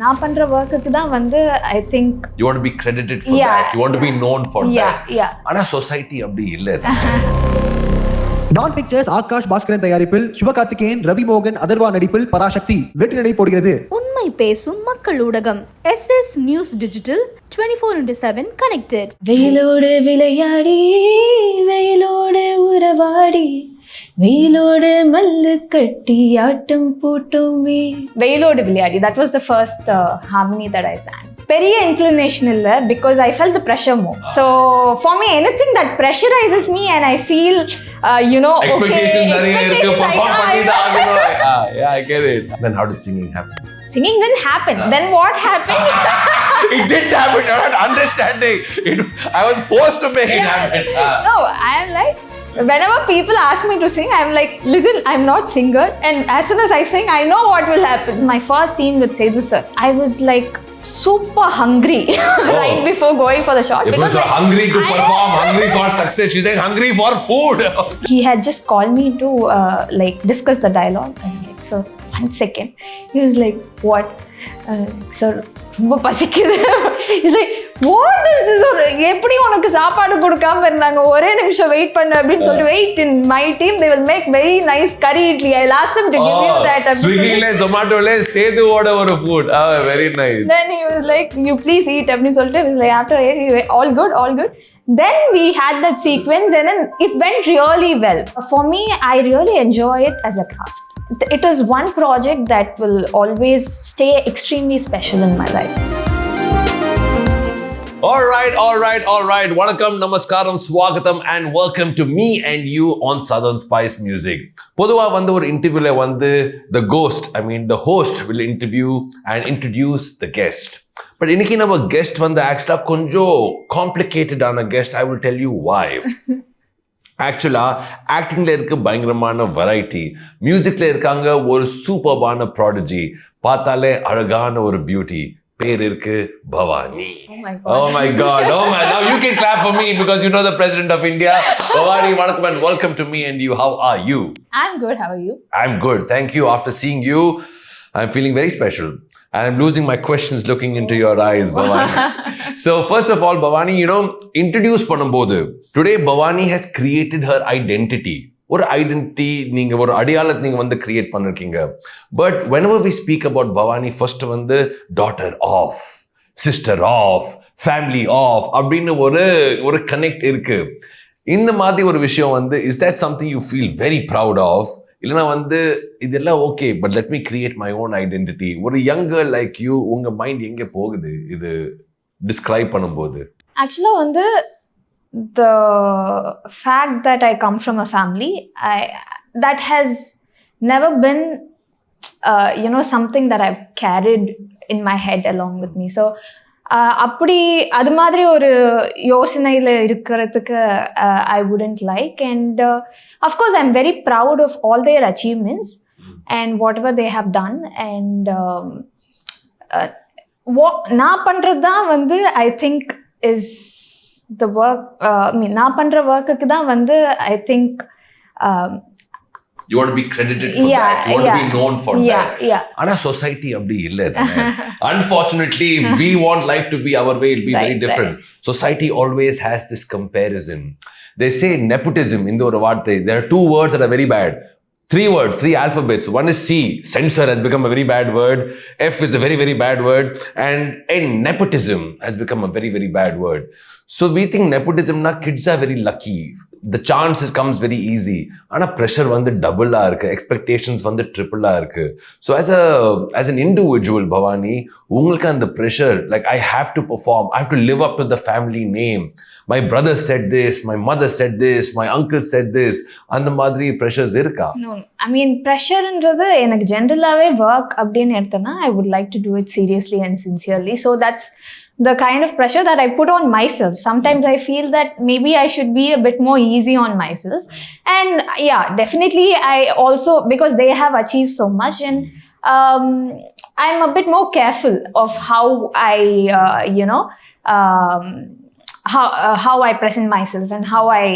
நான் பண்ற வர்க்குக்கு தான் வந்து I think you want to be credited for that, you want to be known for that. ஆனா society அப்படி இல்ல. டான் பிக்சர்ஸ் ஆகாஷ் பாஸ்கரன் தயாரிப்பில் சிவகார்த்திகேயன், ரவி மோகன், அதர்வா நடிப்பில் பராசக்தி வெற்றி நடை போடுகிறது. உண்மை பேசும் மக்கள் ஊடகம் SS நியூஸ் டிஜிட்டல் 24/7 கனெக்டட். வெயிலோடு விளையாடி வெயிலோடு உறவாடி வெயிலோடு மல்லு கட்டி ஆட்டம் போட்டோமே. வெயிலோடு விளையாடி, that was the first harmony that I sang. பெரிய inclination இல்ல, because I felt the pressure more. So for me, anything that pressurizes me and I feel expectations நிறைய இருக்கு, perform பண்ணி தான் ஆகணும். Yeah, I get it. Then how did singing happen? Singing didn't happen. Then what happened? It didn't happen. You're not understanding. I was forced to make it happen. No, I am like, whenever people ask me to sing, I'm like, listen, I'm not singer, and as soon as I sing, I know what will happen. My first scene with Sethu sir, I was like super hungry right before going for the shot. Because so hungry to perform, hungry for success. She's like hungry for food. He had just called me to discuss the dialogue. I was like, sir, 1 second. He was like, what? Sir, ரொம்ப பசிக்குது. He's like, what is this? எப்படி உனக்கு சாப்பாடு கொடுக்காம இருந்தாங்க, ஒரே நிமிஷம் wait பண்ணு அப்படின்னு சொல்லிட்டு, wait in my team they will make very nice curry idli. I'll ask them to give you that. Swiggyல Zomatoல சேதுவோட ஒரு food. Very nice. Then he was like, you please eat அப்படின்னு சொல்லிட்டு, he was like, after all good, all good. Then we had that sequence and then it went really well. For me, I really enjoy it as a craft. It is one project that will always stay extremely special in my life. All right. Vanakkam, namaskaram, swagatham and welcome to Me&U on Southern Spice Music. பொதுவா வந்து ஒரு இன்டர்வியூல வந்து the host will interview and introduce the guest. But இன்னைக்கு நம்ம guest வந்து actually கொஞ்சம் complicated ஆன guest. I will tell you why. ஆக்சுவலா ஆக்டிங்ல இருக்க பயங்கரமான வெரைட்டி, மியூசிக்ல இருக்காங்க ஒரு சூப்பர்பான ப்ராடஜி, பார்த்தாலே அழகான ஒரு பியூட்டி, பேர் இருக்கு Bhavani. Oh my god. Now you can clap for me because you know the President of India. Bhavani, vanakkam and welcome to Me&U. How are you? I'm good. How are you? I'm good. Thank you. After seeing you, I'm feeling very special. I'm losing my questions looking into your eyes, Bhavani. So first of all, Bhavani, introduce பண்ணும்போது, today Bhavani has created her identity. ஒரு identity, நீங்க ஒரு அடையாளத்தை நீங்க வந்து create பண்ணிருக்கீங்க. But whenever we speak about Bhavani, first வந்து daughter of, sister of, family of அப்படின்னு ஒரு கனெக்ட் இருக்கு. இந்த மாதிரி ஒரு விஷயம் வந்து, is that something you feel very proud of? இல்லைனா வந்து இதெல்லாம் okay, but let me create my own identity. ஒரு யங் கேர்ள் லைக் யூ, உங்க மைண்ட் எங்கே போகுது இது டிஸ்கிரைப் பண்ணும்போது? ஆக்சுவலா வந்து the fact that I come from a family, that has never been something that I've carried in my head along with me. So அப்படி அது மாதிரி ஒரு யோசனையில் இருக்கிறதுக்கு I wouldn't like, and of course I'm very proud of all their achievements and whatever they have done, and நான் பண்ணுறது தான் வந்து I think is the work. நான் பண்ணுற ஒர்க்குக்கு தான் வந்து I think you want to be credited for that, you want to be known for that. ஆனா சொசைட்டி அப்படி இல்ல தானே. Unfortunately, if we want life to be our way, it'll be very different. Society always has this comparison. They say nepotism in the vaarthai. There are 2 words that are very bad. 3 words, 3 alphabets. One is C. Censor has become a very bad word. F is a very, very bad word. And nepotism has become a very, very bad word. So we think nepotism na kids are very lucky. The chances comes very easy. Ana pressure vandu double la irukku, expectations vandu triple la irukku. So as an individual, Bhavani, ungalku and the pressure, like I have to perform, I have to live up to the family name. My brother said this, my mother said this, my uncle said this. அந்த மாதிரி pressures இருக்கா? No, I mean pressureன்றது எனக்கு ஜெனரலாவே work அப்படின்னு எடுத்தனா I would like to do it seriously and sincerely. So that's the kind of pressure that I put on myself. Sometimes I feel that maybe I should be a bit more easy on myself. And yeah, definitely I also, because they have achieved so much, and I'm a bit more careful of how I, how I present myself and how I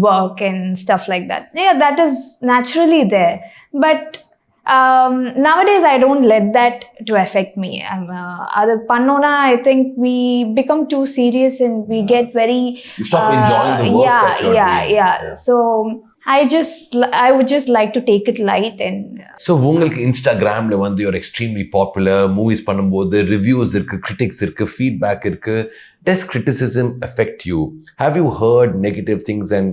work and stuff like that. Yeah, that is naturally there. But Nowadays, I don't let that to affect me. Other pannona, I think we become too serious and we get very. You stop enjoying the work that you're doing. Yeah. So I would just like to take it light and. So உங்களுக்கு Instagramல வந்து you're extremely popular. Movies பண்ணும்போது reviews இருக்கு, critics இருக்கு, feedback இருக்கு. Does criticism affect you? Have you heard negative things and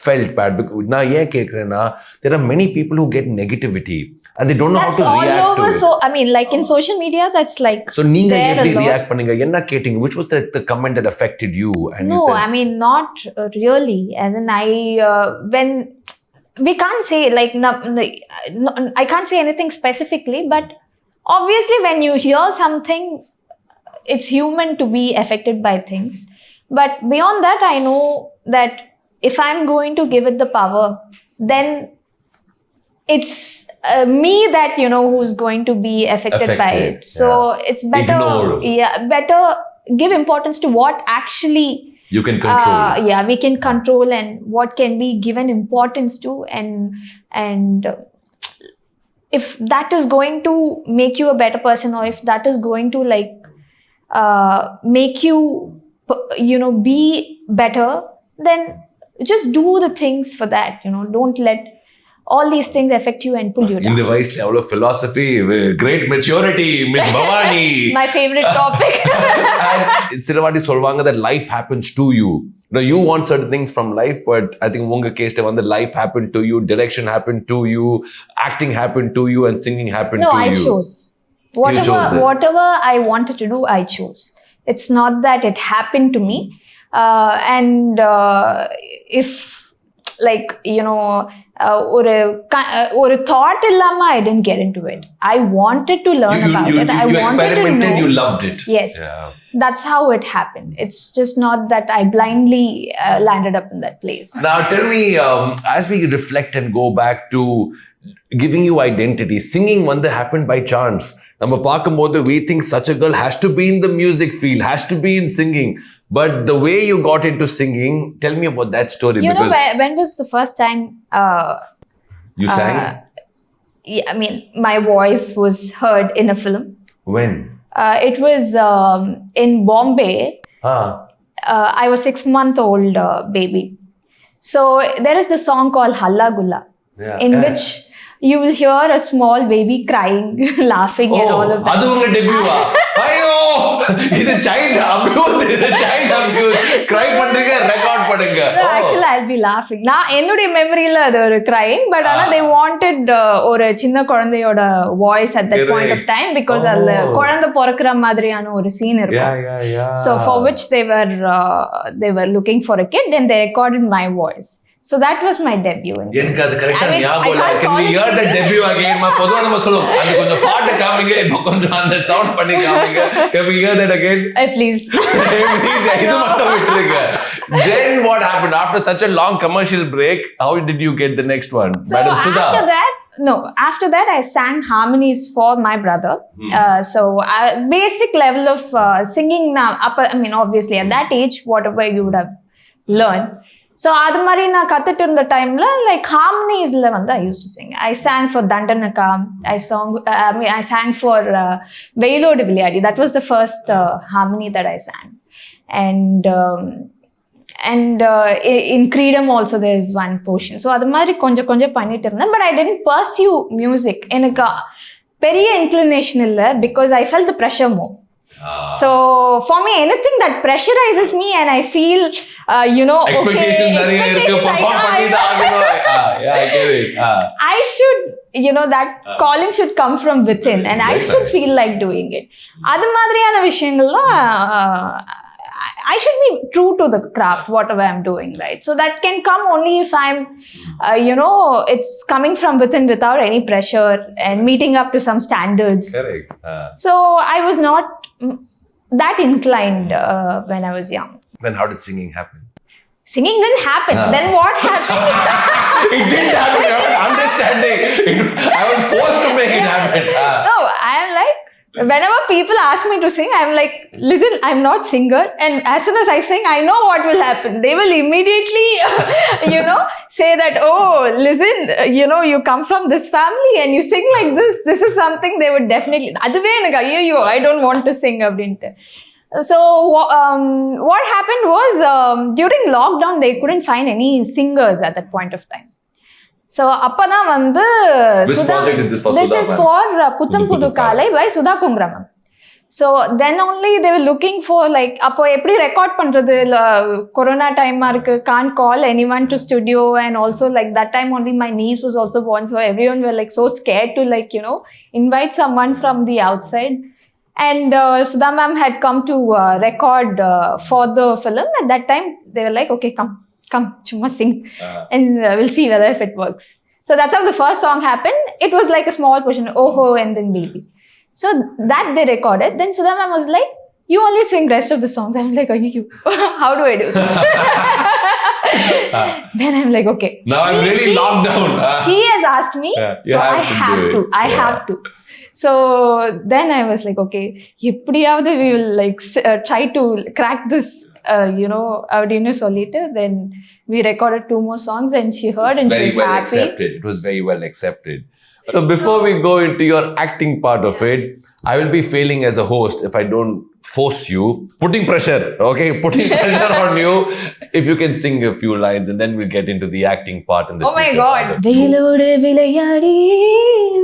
felt bad? Because நான் ஏன் கேக்குறேன்னா, there are many people who get negativity. And they don't know that's how to react all over. to it. So I mean, like in social media, that's like. So நீங்க எப்படி react பண்ணீங்க? என்ன கேட்டீங்க? Which was the comment that affected you? And no, you said, I mean not really. As in when we can't say like no, I can't say anything specifically, but obviously when you hear something, it's human to be affected by things. But beyond that, I know that if I'm going to give it the power, then it's me that who's going to be affected by it. So it's better. Ignore. Better give importance to what actually you can control. We can control, and what can be given importance to, and if that is going to make you a better person, or if that is going to like make you be better, then just do the things for that. Don't let all these things affect you and pull you down. In the wise level of philosophy, great maturity, Miss Bhavani. My favorite topic. And Siravati solvanga that life happens to you. Now you want certain things from life, but I think unga case the one that life happened to you, direction happened to you, acting happened to you, and singing happened to you. No, I chose. Whatever I wanted to do, I chose. It's not that it happened to me. And if like ஒரு thought illama, I didn't get into it. I wanted to learn about it. I wanted experimented, to know. you loved it. Yes. That's how it happened. It's just not that I blindly landed up in that place. Now tell me, as we reflect and go back to giving you identity, singing happened by chance. நம்ம பார்க்கும்போது we think such a girl has to be in the music field, has to be in singing. But the way you got into singing, tell me about that story. When was the first time you sang? Yeah, I mean, my voice was heard in a film. When? It was in Bombay. I was 6-month-old baby. So there is the song called Halla Gulla, in which you will hear a small baby crying, laughing, and all of that. Adu unga debut ah? Ayyo, idu child abuse. Cry pandringa, record padunga. No, actually I'll be laughing. Na ennude memory la adu or crying, but they wanted or chinna kolandayoda voice at that point of time, because alla kolanda porakra madriyana or scene irukum. Yeah. So for which they were looking for a kid, and they recorded my voice. So that was my debut. எனக்கு அது கரெக்ட்டா ஞாபகம் இல்ல. Can we hear the debut again? பொதுவா நம்ம சொல்லுவோம் அந்த கொஞ்சம் பாட்டு காமிங்க, இப்போ கொஞ்சம் அந்த சவுண்ட் பண்ணி காமிங்க. Can we hear that again? Please. Please, இது மட்டும் விட்டுருங்க. Then what happened after such a long commercial break? How did you get the next one? So Madam Sudha. After that I sang harmonies for my brother. So basic level of singing now. I mean, obviously at that age, whatever you would have learned. So அது மாதிரி நான் கத்துட்டு இருந்த டைம்ல like harmoniesல I used to sing. I sang for Dandanaka. I sang for Veilode Vilayadi. That was the first harmony that I sang. And in Creedom also there is one portion. So அது மாதிரி கொஞ்சம் பண்ணிட்டு இருந்தேன். But I didn't pursue music. எனக்கு பெரிய inclination இல்ல, because I felt the pressure more. So for me, anything that pressurizes me and I feel expectations நிறைய இருக்கு, perform பண்ணி தான் ஆகணும். Yeah, I get it. I should, that calling should come from within, and I should feel like doing it. அது மாதிரியான விஷயங்கள்லாம் I should be true to the craft, whatever I'm doing, right? So that can come only if I'm, it's coming from within without any pressure and meeting up to some standards. Correct. So I was not that inclined when I was young. Then how did singing happen? Singing didn't happen. Then what happened? It didn't happen. You're not understanding. I was forced to make it happen. No, I am like, Whenever people ask me to sing, I'm like, listen, I'm not singer. And as soon as I sing, I know what will happen. They will immediately, say that, oh, listen, you come from this family and you sing like this. This is something they would definitely, I don't want to sing. So what happened was, during lockdown, they couldn't find any singers at that point of time. So, appada vandu which project is this for? This is for Putham Pudu Kalai by Sudha Kungraman. So then only they were looking for like, appo eppadi record pandrathu, corona time marku, can't call anyone to studio, and also like that time only my niece was also born, so everyone were like so scared to like invite someone from the outside. And Sudha ma'am had come to record for the film. At that time they were like, okay, come, chumma sing, and we'll see whether if it works. So that's how the first song happened. It was like a small portion, oh ho, and then baby. So that they recorded. Then Sudha ma'am was like, you only sing rest of the songs. I'm like, you, how do I do this? Then I'm like, okay. Now I'm really locked down. She has asked me, so I have to. So then I was like, okay, eppadiyavathu we will like try to crack this, Audino Solita. Then we recorded 2 more songs and she heard and she was happy. Accepted. It was very well accepted. So before we go into your acting part of it, I will be failing as a host if I don't force you, putting pressure on you. If you can sing a few lines, and then we'll get into the acting part. And the oh my God. Veilode vilayadi,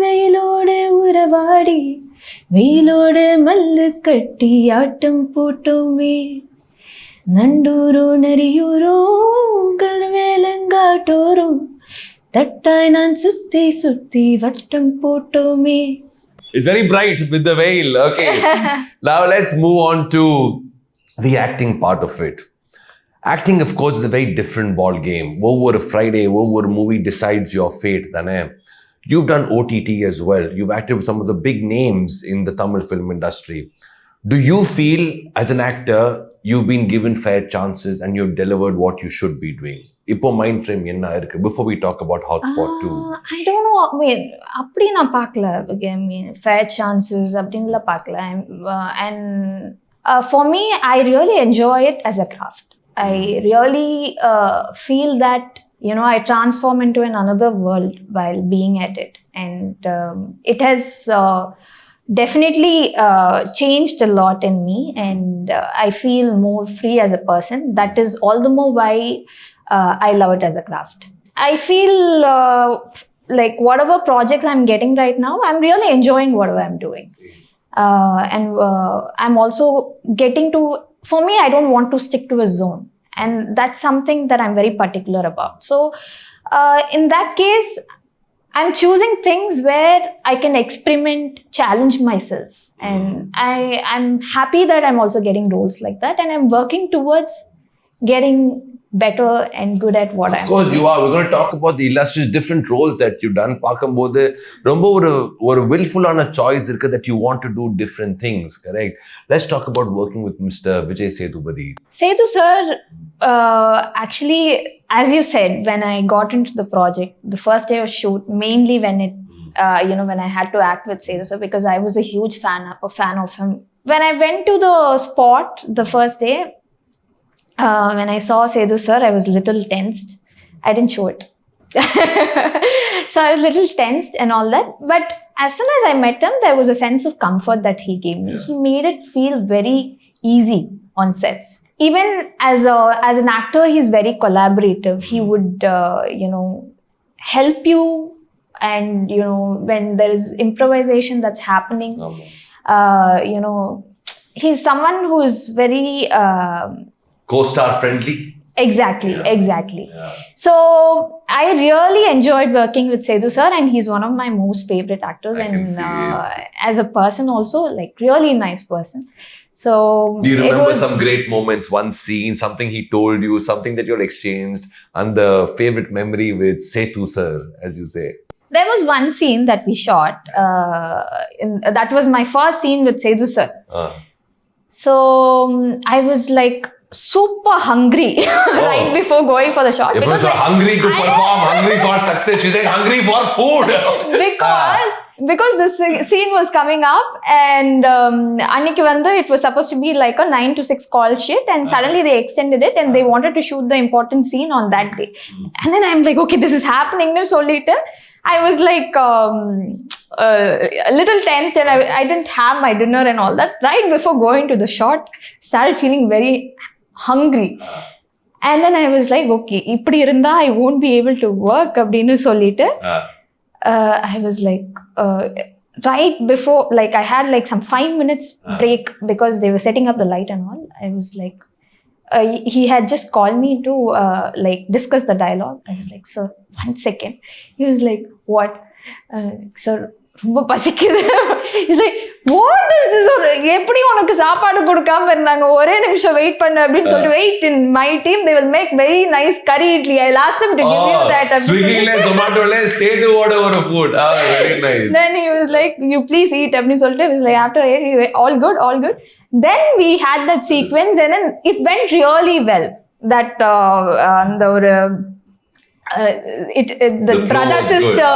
veilode uravadi, veilode mallu katti aattam pottome, nanduru nariyuru galvelangaatoru, tattai naan sutti sutti vattam pottome. It's very bright with the veil. Okay. Now let's move on to the acting part of it. Acting, of course, is a very different ball game. Over a Friday, over a movie decides your fate. You've done OTT as well. You've acted with some of the big names in the Tamil film industry. Do you feel, as an actor, you've been given fair chances and you've delivered what you should be doing? Ipo mind frame enna irukku before we talk about Hotspot too? I don't know. I mean, appadi na paakla. I mean, fair chances appdinla paakla. And for me, I really enjoy it as a craft. I really feel that I transform into another world while being at it, and it has definitely changed a lot in me, and I feel more free as a person. That is all the more why I love it as a craft. I feel like whatever projects I'm getting right now, I'm really enjoying whatever I'm doing. And I'm also getting to, for me, I don't want to stick to a zone. And that's something that I'm very particular about. So in that case, I'm choosing things where I can experiment, challenge myself. And I'm happy that I'm also getting roles like that. And I'm working towards getting better and good at what I'm doing. Of course you are. We're going to talk about the illustrious different roles that you've done. Paakambodhu romba oru willful ana choice irukku that you want to do different things, correct? Let's talk about working with Mr. Vijay Sethupathi. Sethu sir, actually, as you said, when I got into the project, the first day of shoot, mainly when it when I had to act with Sethu sir, because I was a huge fan of him. When I went to the spot the first day, when I saw Sethu sir, I was a little tensed. I didn't show it. So I was a little tensed and all that. But as soon as I met him, there was a sense of comfort that he gave me. He made it feel very easy on sets. Even as an actor, he's very collaborative. He would, help you. And, when there is improvisation that's happening, he's someone who's very... co-star friendly. Exactly. Yeah. So I really enjoyed working with Sethu sir, and he's one of my most favorite actors. And as a person also, like really nice person. So do you remember some great moments, one scene, something he told you, something that you're exchanged, and the favorite memory with Sethu sir, as you say? There was one scene that we shot. That was my first scene with Sethu sir. So I was like super hungry right before going for the shot. Because hungry to perform, hungry for success. She's like hungry for food. Because because this scene was coming up, and Annikku vandu it was supposed to be like a 9 to 6 call shit, and suddenly they extended it and they wanted to shoot the important scene on that day. And then I'm like, okay, this is happening nu sollite I was like a little tensed, and I didn't have my dinner and all that. Right before going to the shot, started feeling very hungry. And then I was like, okay, ipdi irundha I won't be able to work abdinu sollite I was like right before, like I had like some 5 minutes break because they were setting up the light and all. I was like he had just called me to like discuss the dialogue. I was like, sir, 1 second. He was like, what? Sir, ரொம்ப பசிக்குது. He's like, what is this? எப்படி உனக்கு சாப்பாடு கொடுக்காம இருந்தாங்க, ஒரே நிமிஷம் wait பண்ணு அப்படின்னு சொல்லிட்டு wait. in my team they will make very nice curry idli. I'll ask them to give you that. Swiggy-le, Zomato-le, Setu order ஒரு food. Very nice. Then he was like, you please eat அப்படின்னு சொல்லிட்டு. He was like, after all good. Then we had that sequence, and then it went really well. That the ஒரு the brother sister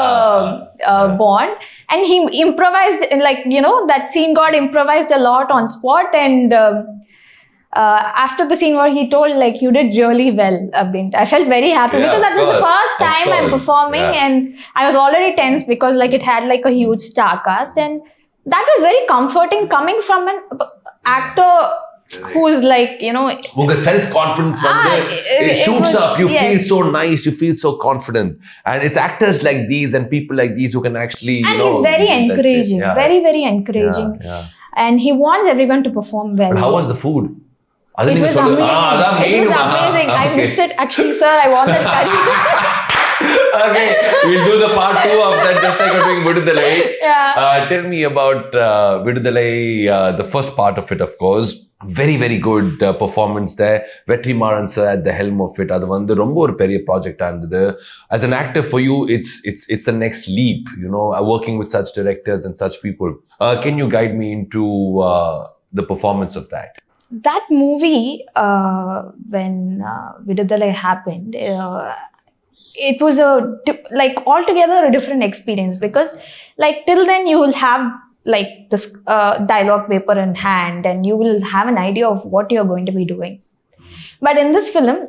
bond, and he improvised, like, you know, that scene got improvised a lot on spot. And after the scene where he told like, you did really well, I felt very happy because that was the first time I'm performing, and I was already tense because like it had like a huge star cast, and that was very comforting coming from an actor who's like, you know, unga self confidence it shoots up. You feel so nice, you feel so confident, and it's actors like these and people like these who can actually, you know, he's very encouraging. Very encouraging. And he wants everyone to perform well. But how was the food? It was amazing. I miss it actually, sir. I want that curry. Okay, we'll do the part 2 of that, just like we're doing Viduthalai. Tell me about Viduthalai, the first part of it, of course. Very good performance there. Vetrimaaran sir at the helm of it. Adu vandu romba or periya project andadhu. As an actor, for you, it's the next leap, you know, working with such directors and such people. Can you guide me into the performance of that? That movie, when Viduthalai happened, it was like altogether a different experience, because like till then you will have like this dialogue paper in hand, and you will have an idea of what you're going to be doing. But in this film,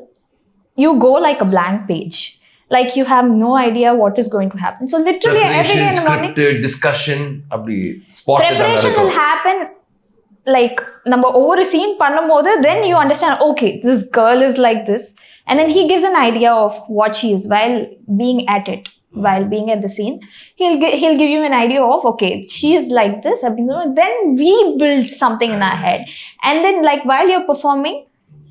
you go like a blank page. Like you have no idea what is going to happen. So literally every day in the morning, discussion, spot preparation will happen. Like number over a scene pannumbodhu, then you understand, okay, this girl is like this, and then he gives an idea of what she is while being at it, while being at the scene. He'll give you an idea of, okay, she is like this. Then we build something in our head, and then like while you're performing,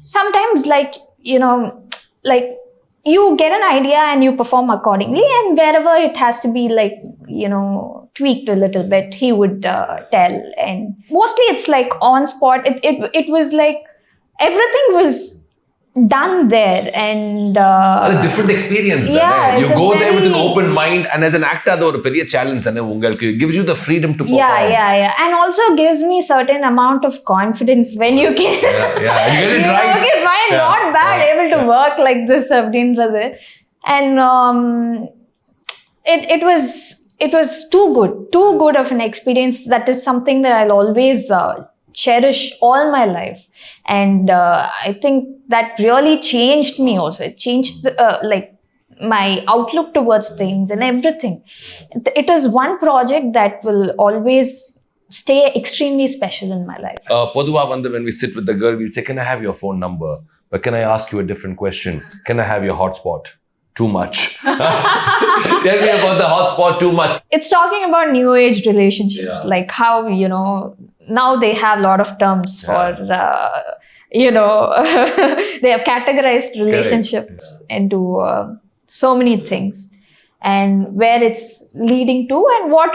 sometimes like, you know, like you get an idea and you perform accordingly, and wherever it has to be like, you know, tweaked a little bit, he would tell. And mostly it's like on spot. It was like everything was done there, and a different experience. You go there with an open mind, and as an actor that was a big challenge, and it gives you the freedom to perform. And also gives me certain amount of confidence when you can you get it right. Okay, fine, not bad, able to work like this abindrathu. And it was too good of an experience. That is something that I'll always cherish all my life. And I think that really changed me also. It changed like my outlook towards things and everything. It is one project that will always stay extremely special in my life. Poduva vandu, when we sit with the girl, we'll say, can I have your phone number? But can I ask you a different question? Can I have your hotspot? Too much. Tell me about the hotspot. Too much. It's talking about new age relationships, like how, you know, now they have a lot of terms for, you know, they have categorized relationships into so many things, and where it's leading to, and what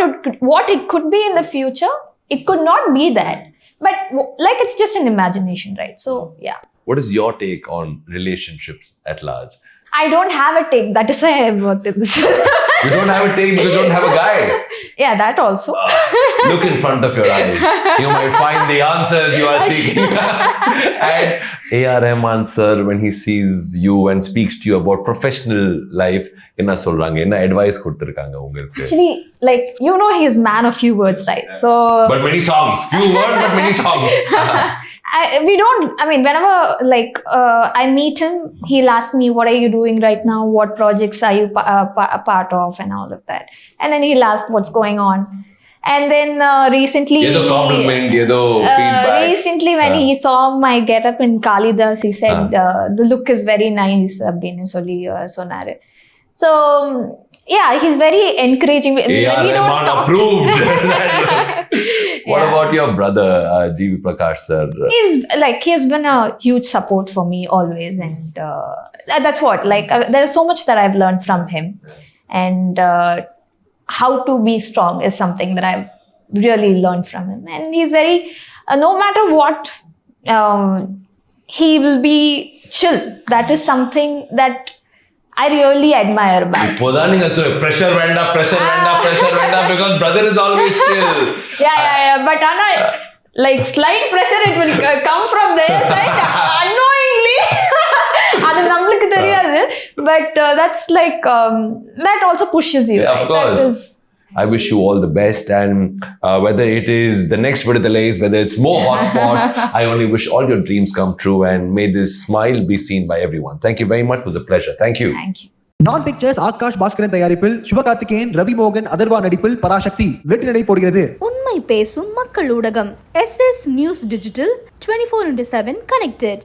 it could be in the future. It could not be that, but like it's just an imagination, right? So yeah. What is your take on relationships at large? I don't have a take. That is why I worked in this. You don't have a tail because you don't have a guy. Yeah, that also. Look in front of your eyes. You might find the answers you are seeking. And A.R. Rahman sir, when he sees you and speaks to you about professional life, என்ன சொல்றாங்க, என்ன advice கொடுத்திருக்காங்க உங்களுக்கு? Actually, like, he's man of few words, right? So. But many songs. Few words, but many songs. Whenever I meet him, he'll ask me, what are you doing right now? What projects are you part of? And all of that. And then he'll ask what's going on. And then recently... compliment, feedback. Recently when he saw my get-up in Kalidas, he said, the look is very nice. அப்படின்னு சொல்லி சொன்னாரு. So, yeah, he's very encouraging. A.R. Rahman approved. What about your brother, G.V. Prakash sir? He's been a huge support for me always. And that's what, there's so much that I've learned from him. And how to be strong is something that I've really learned from him. And he's very, no matter what, he will be chill. That is something that I really admire about him. Pressure venda because brother is always chill. Yeah. But Anna, slight pressure, it will come from their side unknowingly. அது நம்மளுக்கு தெரியாது. But that's that also pushes you. Yeah, of course. I wish you all the best, and whether it is the next Viduthalai, whether it's more hotspots, I only wish all your dreams come true, and may this smile be seen by everyone. Thank you very much. It was a pleasure. Thank you. Thank you. நான் pictures Akash Bhaskaran தயாரிப்பில் சிவகார்த்திகேயன், ரவி மோகன், அதர்வா நடிப்பில் பராசக்தி வெற்றி நடை போடுகிறது. உண்மை பேசும் மக்கள் ஊடகம் SS News Digital 24/7 connected.